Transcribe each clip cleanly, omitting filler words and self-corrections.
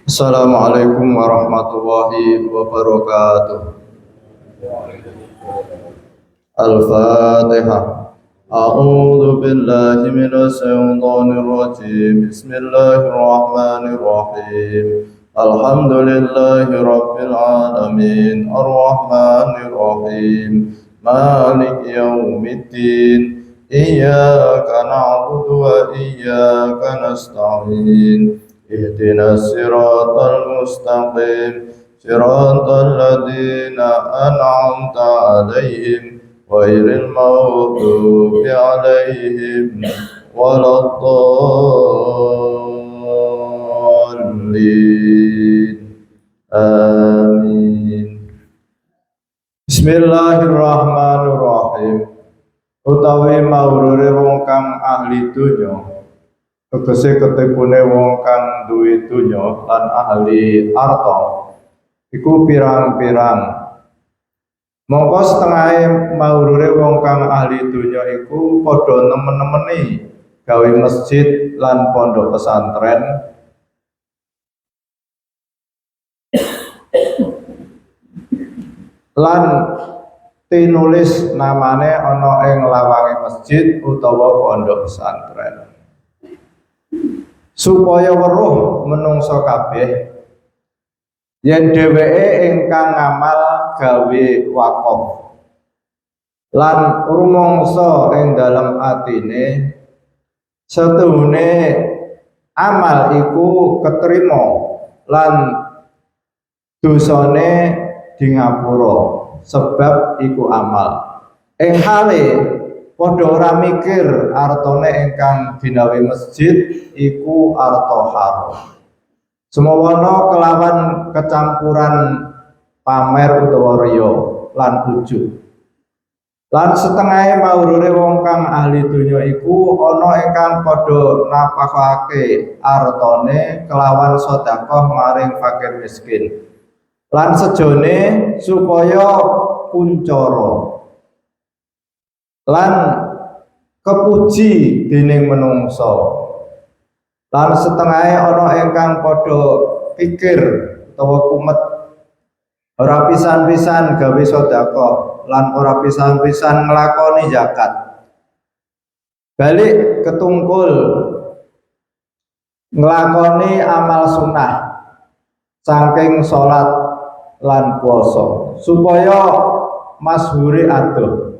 Assalamualaikum warahmatullahi wabarakatuh. Al-Fatihah. A'udzu billahi minasy syaithanir rajim. Bismillahirrahmanirrahim. Alhamdulillahi rabbil alamin. Arrahmanir rahim. Maliki yaumiddin. Iyyaka na'budu wa iyyaka nasta'in. Ihdinas siratal mustaqim. Siratal ladzina an'amta 'alaihim ghairil maghdubi 'alaihim waladdallin. Amin. Bismillahirrahmanirrahim. Utawi mawrure wong kang ahli donya, tegese ketipune wong kang duwe donya lan ahli arta iku pirang-pirang. Mongko setengahe mawrure wong kang ahli donya iku padha nemen-nemeni gawe masjid lan pondok pesantren lan tinulis namane ana ing lawange masjid utawa pondok pesantren supaya weruh menungso kabeh yen dheweke ingkang ngamal gawe wakaf lan rumangsa ing dalem atine setuhune amal iku ketrima lan dosane di ngapura sebab iku amal ing hale padha ora mikir artane ingkang dinawi masjid iku arta haram. Semono kelawan kecampuran pamer utawa riya lan ujub. Lan setengahe mawrure wong kang ahli donya iku ana ingkang padha napakake artane kelawan sedekah maring fakir miskin. Lan sejone supaya kuncara lan kepuji dening menungso. Lan setengahe ana ingkang padha pikir utawa kumet ora pisan-pisan gawe sedekah lan ora pisan-pisan nglakoni zakat. Balik ketungkul nglakoni amal sunah saking salat lan puasa supaya masyhure adoh.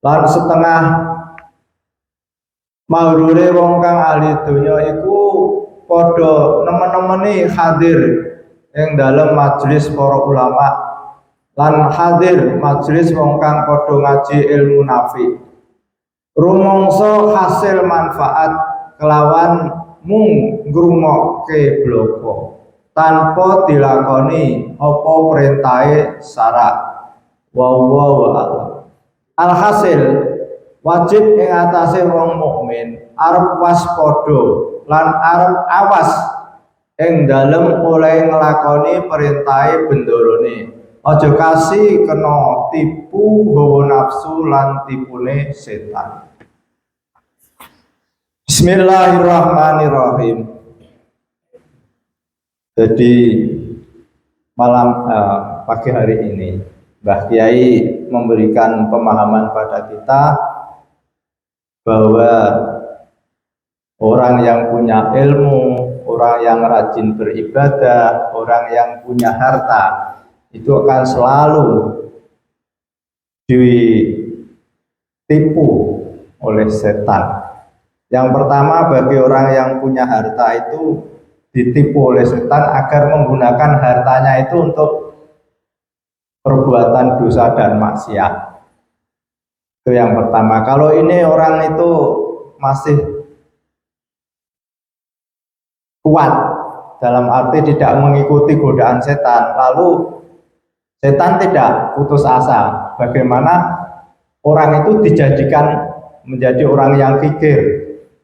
Lan setengah mawrure wong kang ahli donya iku padha nemen-nemeni hadir ing dalem majelis para ulama lan hadir majelis wong kang padha ngaji ilmu nafi. Rumangsa hasil manfaat kelawan mung ngrungokke bloko tanpa dilakoni apa perintahe syarak. Wallahu a'lam. Alhasil wajib ing atase wong mukmin arep waspada lan arep awas ing dalem oleh nglakoni perintahe bendarane. Aja kasih kena tipu hawa nafsu lan tipune setan. Bismillahirrahmanirrahim. Jadi malam pagi hari ini Mbah Kiai memberikan pemahaman pada kita bahwa orang yang punya ilmu, orang yang rajin beribadah, orang yang punya harta itu akan selalu ditipu oleh setan. Yang pertama, bagi orang yang punya harta itu ditipu oleh setan agar menggunakan hartanya itu untuk perbuatan dosa dan maksiat. Itu yang pertama. Kalau ini orang itu masih kuat dalam arti tidak mengikuti godaan setan, lalu setan tidak putus asa. Bagaimana orang itu dijadikan menjadi orang yang kikir.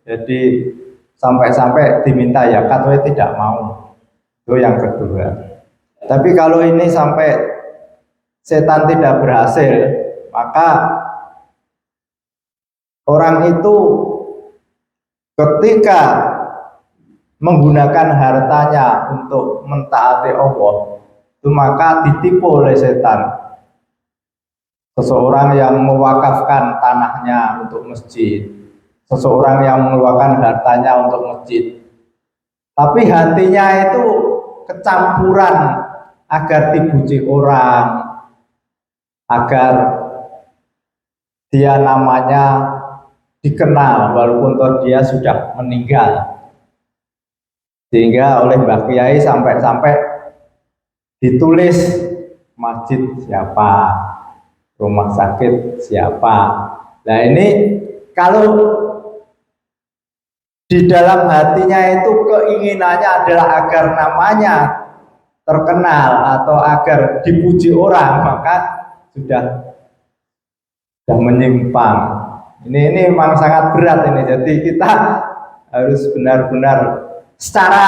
Jadi sampai-sampai diminta zakat tidak mau. Itu yang kedua. Tapi kalau ini sampai setan tidak berhasil, maka orang itu ketika menggunakan hartanya untuk mentaati Allah, itu maka ditipu oleh setan. Seseorang yang mewakafkan tanahnya untuk masjid, seseorang yang mengeluarkan hartanya untuk masjid, tapi hatinya itu kecampuran agar dipuji orang, agar dia namanya dikenal walaupun toh dia sudah meninggal. Sehingga oleh Mbah Kiai sampai-sampai ditulis masjid siapa, rumah sakit siapa. Nah ini kalau di dalam hatinya itu keinginannya adalah agar namanya terkenal atau agar dipuji orang, maka sudah menyimpang. Ini memang sangat berat ini. Jadi kita harus benar-benar secara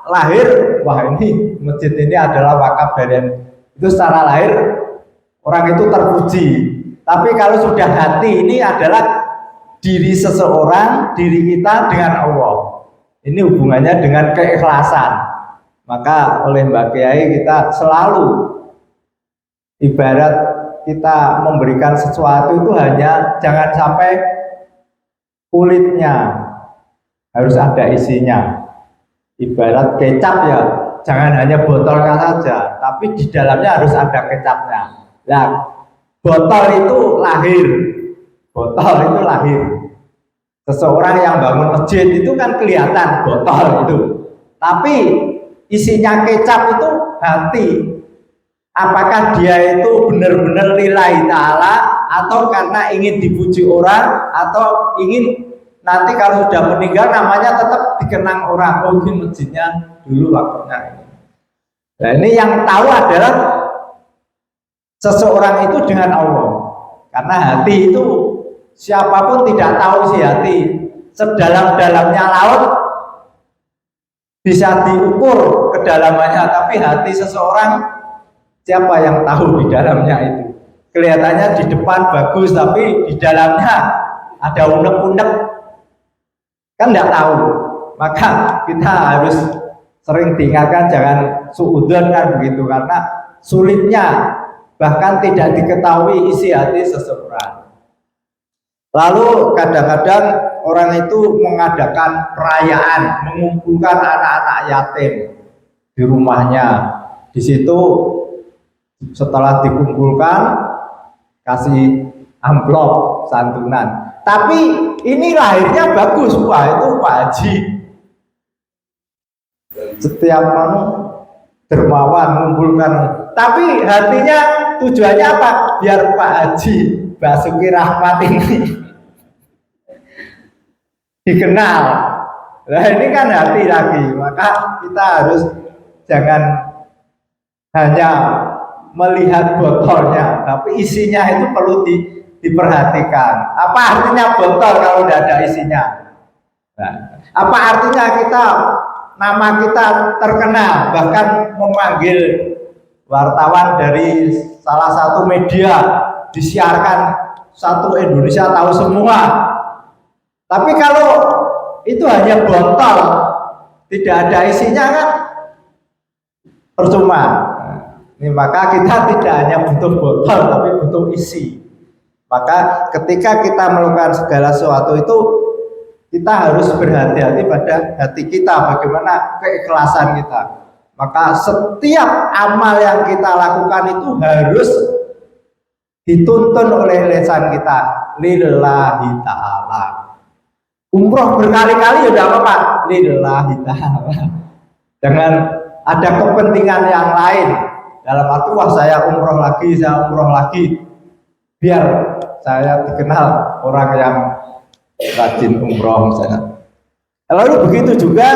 lahir, wah ini masjid ini adalah wakaf dari itu, secara lahir orang itu terpuji. Tapi kalau sudah hati, ini adalah diri seseorang, diri kita dengan Allah. Ini hubungannya dengan keikhlasan. Maka oleh Mbak Kiai kita selalu ibarat kita memberikan sesuatu itu hanya jangan sampai kulitnya, harus ada isinya. Ibarat kecap ya, jangan hanya botolnya saja, tapi di dalamnya harus ada kecapnya. Nah, botol itu lahir. Seseorang yang bangun masjid itu kan kelihatan botol itu, tapi isinya kecap itu hati. Apakah dia itu benar-benar lillahi ta'ala, atau karena ingin dipuji orang, atau ingin nanti kalau sudah meninggal namanya tetap dikenang orang, oh ini masjidnya dulu waktunya ini. Nah ini yang tahu adalah seseorang itu dengan Allah. Karena hati itu siapapun tidak tahu isi hati. Sedalam-dalamnya laut bisa diukur kedalamannya, tapi hati seseorang siapa yang tahu di dalamnya itu? Kelihatannya di depan bagus, tapi di dalamnya ada unek-unek, kan tidak tahu. Maka kita harus sering diingatkan jangan suudzon kan begitu, karena sulitnya bahkan tidak diketahui isi hati seseorang. Lalu kadang-kadang orang itu mengadakan perayaan, mengumpulkan anak-anak yatim di rumahnya. Di situ setelah dikumpulkan kasih amplop santunan. Tapi ini lahirnya bagus, wah itu Pak Haji. Setiap dermawan mengumpulkan, tapi hatinya tujuannya apa? Biar Pak Haji Basuki Rahmat ini dikenal. Nah ini kan hati lagi, maka kita harus jangan hanya melihat botolnya, tapi isinya itu perlu diperhatikan. Apa artinya botol kalau tidak ada isinya? Nah, apa artinya nama kita terkenal, bahkan memanggil wartawan dari salah satu media, disiarkan satu Indonesia tahu semua. Tapi kalau itu hanya botol, tidak ada isinya kan percuma. Ini maka kita tidak hanya butuh botol, tapi butuh isi. Maka ketika kita melakukan segala sesuatu itu, kita harus berhati-hati pada hati kita, bagaimana keikhlasan kita. Maka setiap amal yang kita lakukan itu harus dituntun oleh lisan kita, lillahi ta'ala. Umroh berkali-kali udah apa-apa, lillahi ta'ala. Jangan ada kepentingan yang lain. Dalam arti wah saya umroh lagi, biar saya dikenal orang yang rajin umroh misalnya. Lalu begitu juga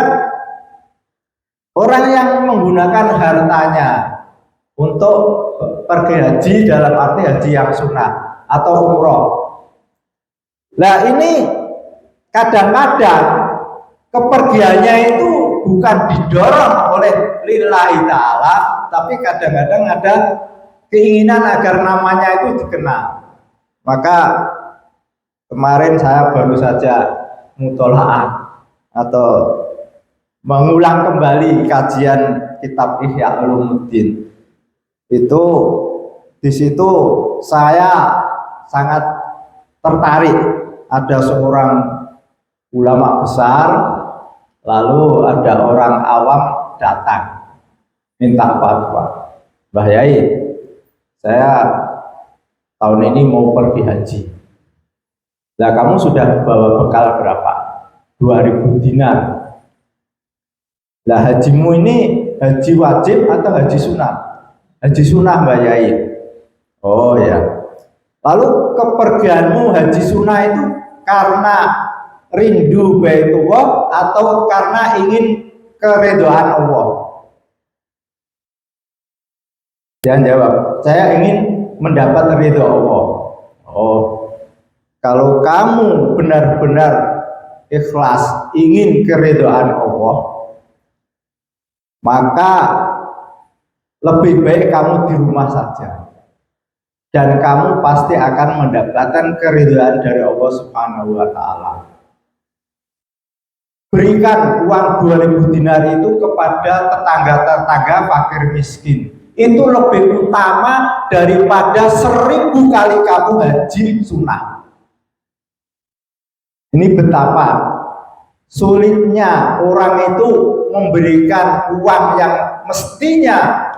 orang yang menggunakan hartanya untuk pergi haji, dalam arti haji yang sunnah atau umroh. Nah ini kadang-kadang kepergiannya itu bukan didorong oleh lillahi ta'ala, tapi kadang-kadang ada keinginan agar namanya itu dikenal. Maka kemarin saya baru saja mutolaah atau mengulang kembali kajian kitab Ihya Ulumuddin. Itu di situ saya sangat tertarik, ada seorang ulama besar, lalu ada orang awam datang minta fatwa. Mbah Yai, saya tahun ini mau pergi haji. Nah, kamu sudah bawa bekal berapa? 2000 dinar. Nah, hajimu ini haji wajib atau haji sunnah? Haji sunnah, Mbak Yai. Oh ya. Lalu kepergianmu haji sunnah itu karena rindu Baitullah atau karena ingin keridhaan Allah? Jangan jawab, saya ingin mendapat ridho Allah. Oh, kalau kamu benar-benar ikhlas ingin keridhaan Allah, maka lebih baik kamu di rumah saja, dan kamu pasti akan mendapatkan keridhaan dari Allah Subhanahu wa Ta'ala. Berikan uang 2000 dinar itu kepada tetangga-tetangga fakir miskin. Itu lebih utama daripada 1000 kali kamu haji sunnah. Ini betapa sulitnya orang itu memberikan uang yang mestinya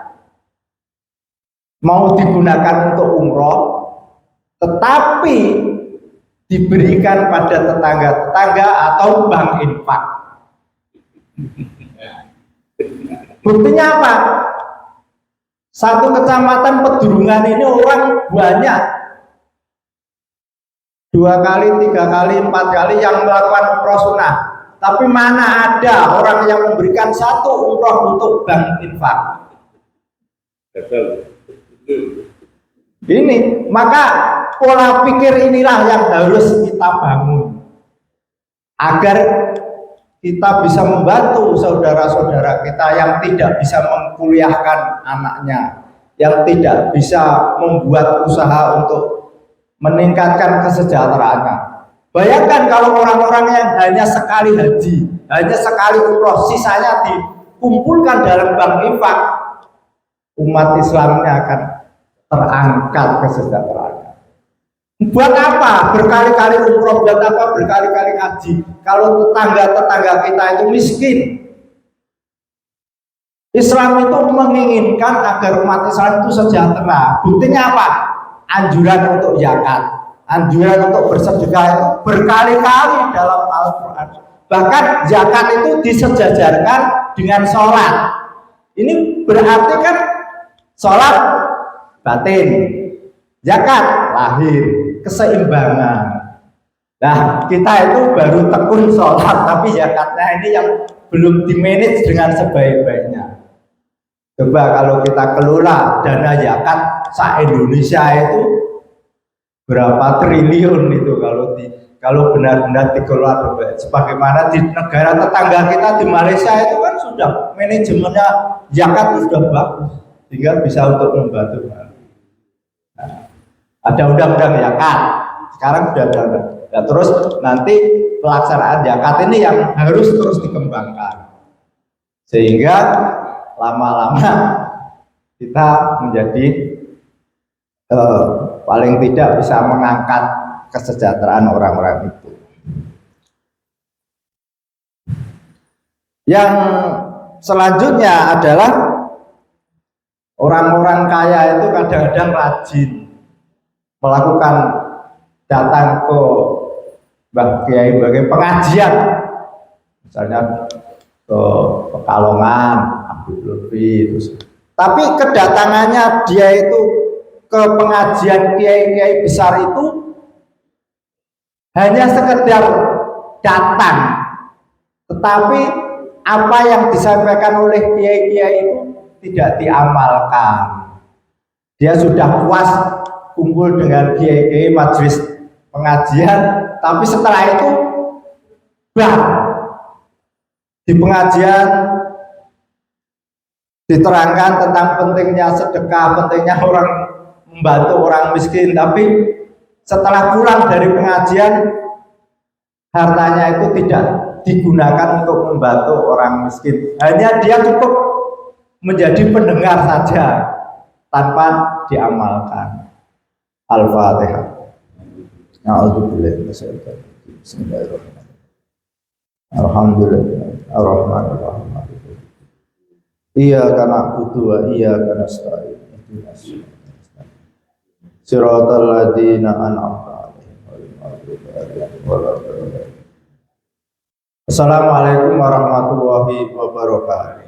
mau digunakan untuk umroh, tetapi diberikan pada tetangga-tetangga atau bank infak. Buktinya apa? Satu kecamatan Pedurungan ini orang banyak, 2 kali, 3 kali, 4 kali yang melakukan umroh sunnah. Tapi mana ada orang yang memberikan 1 umroh untuk bank infak? Ini, maka pola pikir inilah yang harus kita bangun agar kita bisa membantu saudara-saudara kita yang tidak bisa mengkuliahkan anaknya, yang tidak bisa membuat usaha untuk meningkatkan kesejahteraannya. Bayangkan kalau orang-orang yang hanya sekali haji, hanya sekali umroh, sisanya dikumpulkan dalam bank infak, umat Islamnya akan terangkat kesejahteraannya. Buat apa berkali-kali umroh, buat apa berkali-kali haji kalau tetangga-tetangga kita itu miskin? Islam itu menginginkan agar umat Islam itu sejahtera. Buktinya apa? Anjuran untuk zakat, anjuran untuk bersedekah itu berkali-kali dalam Al-Quran. Bahkan zakat itu disejajarkan dengan sholat. Ini berarti kan sholat batin, zakat lahir, keseimbangan. Nah, kita itu baru tekun sholat, tapi zakatnya ini yang belum dimanage dengan sebaik-baiknya. Coba kalau kita kelola dana zakat se-Indonesia itu berapa triliun itu kalau benar-benar dikelola sebagaimana di negara tetangga kita di Malaysia itu kan sudah manajemennya zakat itu sudah bagus, sehingga bisa untuk membantu. Nah, ada undang-undang zakat, sekarang sudah ada. Nah, terus nanti pelaksanaan zakat ini yang harus terus dikembangkan, sehingga lama-lama kita menjadi paling tidak bisa mengangkat kesejahteraan orang-orang itu. Yang selanjutnya adalah orang-orang kaya itu kadang-kadang rajin melakukan datang ke Mbah Kiai sebagai pengajian, misalnya ke Pekalongan, Abdul Lutfi, terus. Tapi kedatangannya dia itu ke pengajian kiai-kiai besar itu hanya sekedar datang, tetapi apa yang disampaikan oleh kiai-kiai itu tidak diamalkan. Dia sudah puas kumpul dengan kiai-kiai majelis pengajian, tapi setelah itu di pengajian diterangkan tentang pentingnya sedekah, pentingnya orang membantu orang miskin, tapi setelah pulang dari pengajian hartanya itu tidak digunakan untuk membantu orang miskin, hanya dia cukup menjadi pendengar saja tanpa diamalkan. Al-Fatihah. A'udzubillahi minasyaitonir rajim. Bismillahirrahmanirrahim. Alhamdulillah ar-rahmanir-rahim. Iyyaka na'budu wa iyyaka nasta'in. Ihdinas siratal ladzina an'amta 'alaihim. Assalamualaikum warahmatullahi wabarakatuh.